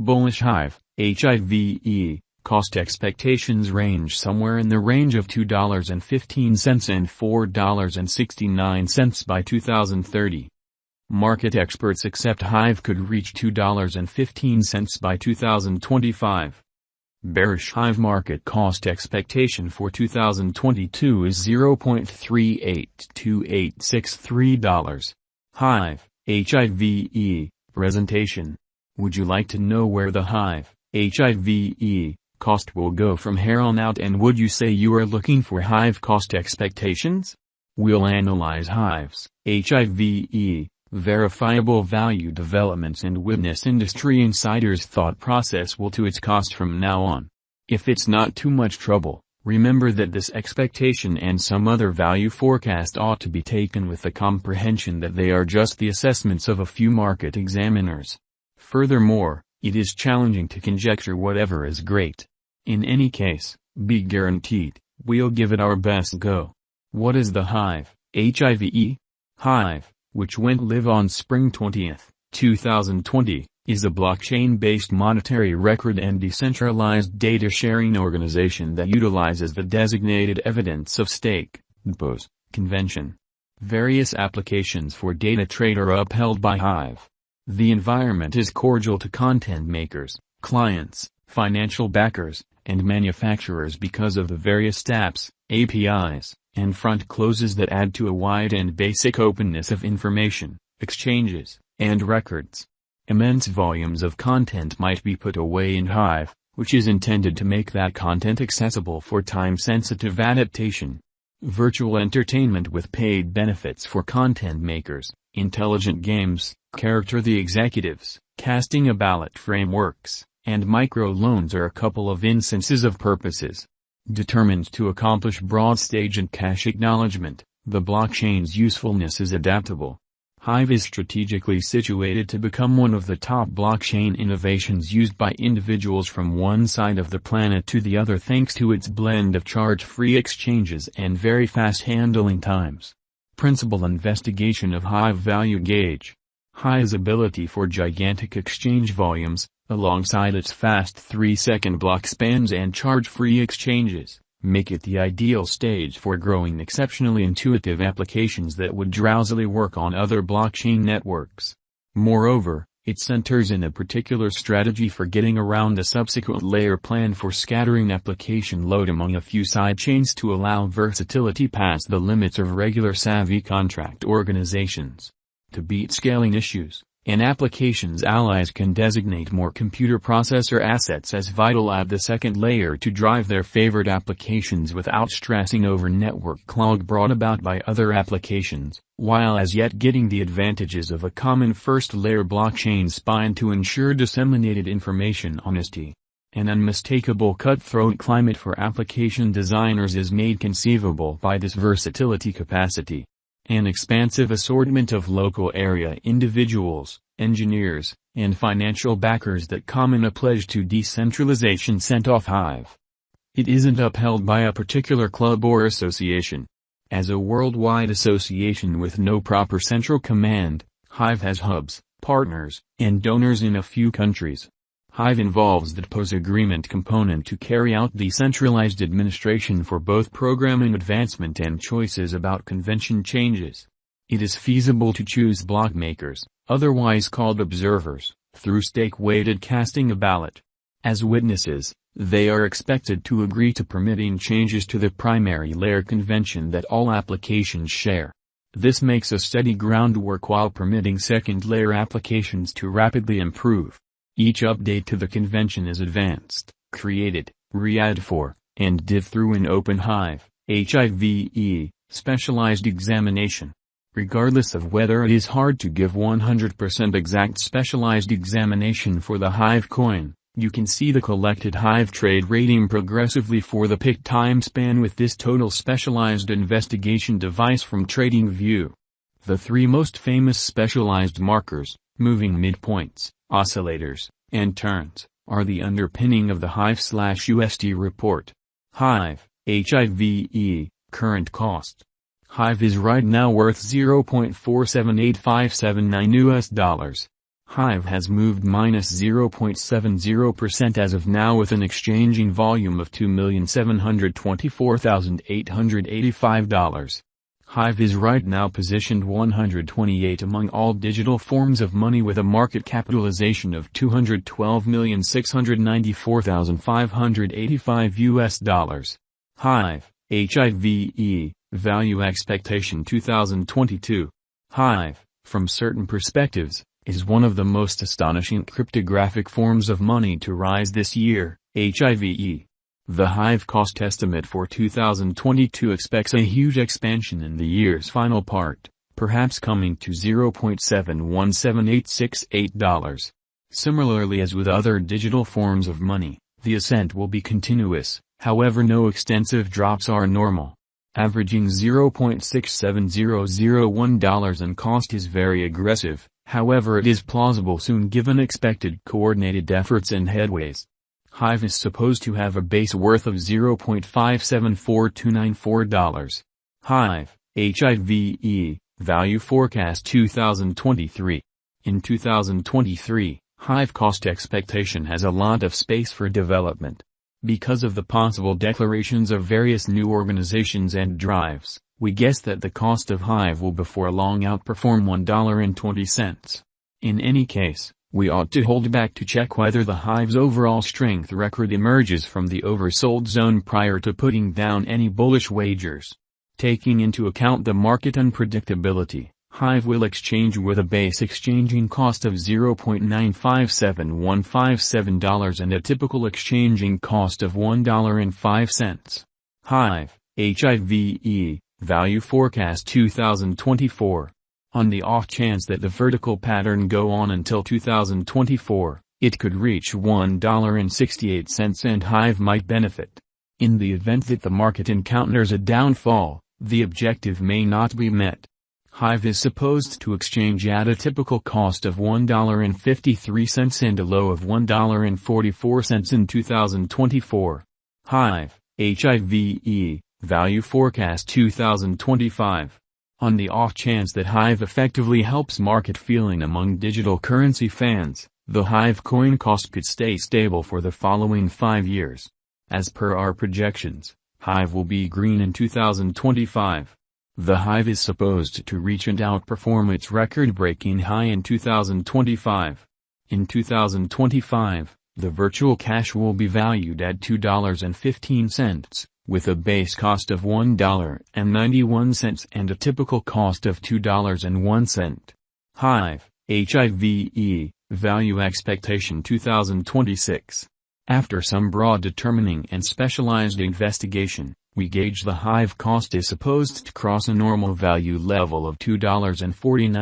Bullish Hive, HIVE, cost expectations range somewhere in the range of $2.15 and $4.69 by 2030. Market experts accept Hive could reach $2.15 by 2025. Bearish Hive market cost expectation for 2022 is $0.382863. Hive, HIVE, presentation. Would you like to know where the Hive, HIVE, cost will go from here on out, and would you say you are looking for Hive cost expectations? We'll analyze Hive's, HIVE, verifiable value developments and witness industry insiders' thought process will to its cost from now on. If it's not too much trouble, remember that this expectation and some other value forecast ought to be taken with the comprehension that they are just the assessments of a few market examiners. Furthermore, it is challenging to conjecture whatever is great. In any case, be guaranteed, we'll give it our best go. What is the Hive, HIVE? Hive, which went live on Spring 20, 2020, is a blockchain-based monetary record and decentralized data sharing organization that utilizes the designated evidence of stake (DPoS) convention. Various applications for data trade are upheld by Hive. The environment is cordial to content makers, clients, financial backers, and manufacturers because of the various apps, APIs, and front closes that add to a wide and basic openness of information, exchanges, and records. Immense volumes of content might be put away in Hive, which is intended to make that content accessible for time-sensitive adaptation. Virtual entertainment with paid benefits for content makers, intelligent games, character the executives, casting a ballot frameworks, and micro-loans are a couple of instances of purposes. Determined to accomplish broad stage and cache acknowledgement, the blockchain's usefulness is adaptable. Hive is strategically situated to become one of the top blockchain innovations used by individuals from one side of the planet to the other thanks to its blend of charge-free exchanges and very fast handling times. Principal investigation of Hive value gauge. Hive's ability for gigantic exchange volumes, alongside its fast 3-second block spans and charge-free exchanges, make it the ideal stage for growing exceptionally intuitive applications that would drowsily work on other blockchain networks. Moreover, it centers in a particular strategy for getting around a subsequent layer plan for scattering application load among a few sidechains to allow versatility past the limits of regular savvy contract organizations. To beat scaling issues, an application's allies can designate more computer processor assets as vital at the second layer to drive their favorite applications without stressing over network clog brought about by other applications, while as yet getting the advantages of a common first-layer blockchain spine to ensure disseminated information honesty. An unmistakable cutthroat climate for application designers is made conceivable by this versatility capacity. An expansive assortment of local area individuals, engineers, and financial backers that common a pledge to decentralization sent off Hive. It isn't upheld by a particular club or association. As a worldwide association with no proper central command, Hive has hubs, partners, and donors in a few countries. Hive involves the DPoS agreement component to carry out decentralized administration for both programming advancement and choices about convention changes. It is feasible to choose block makers, otherwise called observers, through stake-weighted casting a ballot. As witnesses, they are expected to agree to permitting changes to the primary layer convention that all applications share. This makes a steady groundwork while permitting second-layer applications to rapidly improve. Each update to the convention is advanced, created, re-added for, and div through an open Hive, HIVE, specialized examination. Regardless of whether it is hard to give 100% exact specialized examination for the Hive coin, you can see the collected Hive trade rating progressively for the picked time span with this total specialized investigation device from TradingView. The three most famous specialized markers, moving midpoints, oscillators, and turns, are the underpinning of the Hive/USD report. Hive, HIVE, current cost. Hive is right now worth $0.478579 US. Hive has moved -0.70% as of now with an exchanging volume of $2,724,885. Hive is right now positioned 128 among all digital forms of money with a market capitalization of $212,694,585 Hive, HIVE, Value Expectation 2022. Hive, from certain perspectives, is one of the most astonishing cryptographic forms of money to rise this year, HIVE. The Hive cost estimate for 2022 expects a huge expansion in the year's final part, perhaps coming to $0.717868. Similarly as with other digital forms of money, the ascent will be continuous, however no extensive drops are normal. Averaging $0.67001 in cost is very aggressive, however it is plausible soon given expected coordinated efforts and headways. Hive is supposed to have a base worth of $0.574294. Hive, HIVE, Value Forecast 2023. In 2023, Hive cost expectation has a lot of space for development. Because of the possible declarations of various new organizations and drives, we guess that the cost of Hive will before long outperform $1.20. In any case, we ought to hold back to check whether the Hive's overall strength record emerges from the oversold zone prior to putting down any bullish wagers. Taking into account the market unpredictability, Hive will exchange with a base exchanging cost of $0.957157 and a typical exchanging cost of $1.05. Hive, HIVE, Value Forecast 2024. On the off chance that the vertical pattern go on until 2024, it could reach $1.68 and Hive might benefit. In the event that the market encounters a downfall, the objective may not be met. Hive is supposed to exchange at a typical cost of $1.53 and a low of $1.44 in 2024. Hive, HIVE, Value Forecast 2025. On the off chance that Hive effectively helps market feeling among digital currency fans, the Hive coin cost could stay stable for the following 5 years. As per our projections, Hive will be green in 2025. The Hive is supposed to reach and outperform its record-breaking high in 2025. In 2025, the virtual cash will be valued at $2.15. With a base cost of $1.91 and a typical cost of $2.01. Hive, HIVE, Value Expectation 2026. After some broad determining and specialized investigation, we gauge the Hive cost is supposed to cross a normal value level of $2.49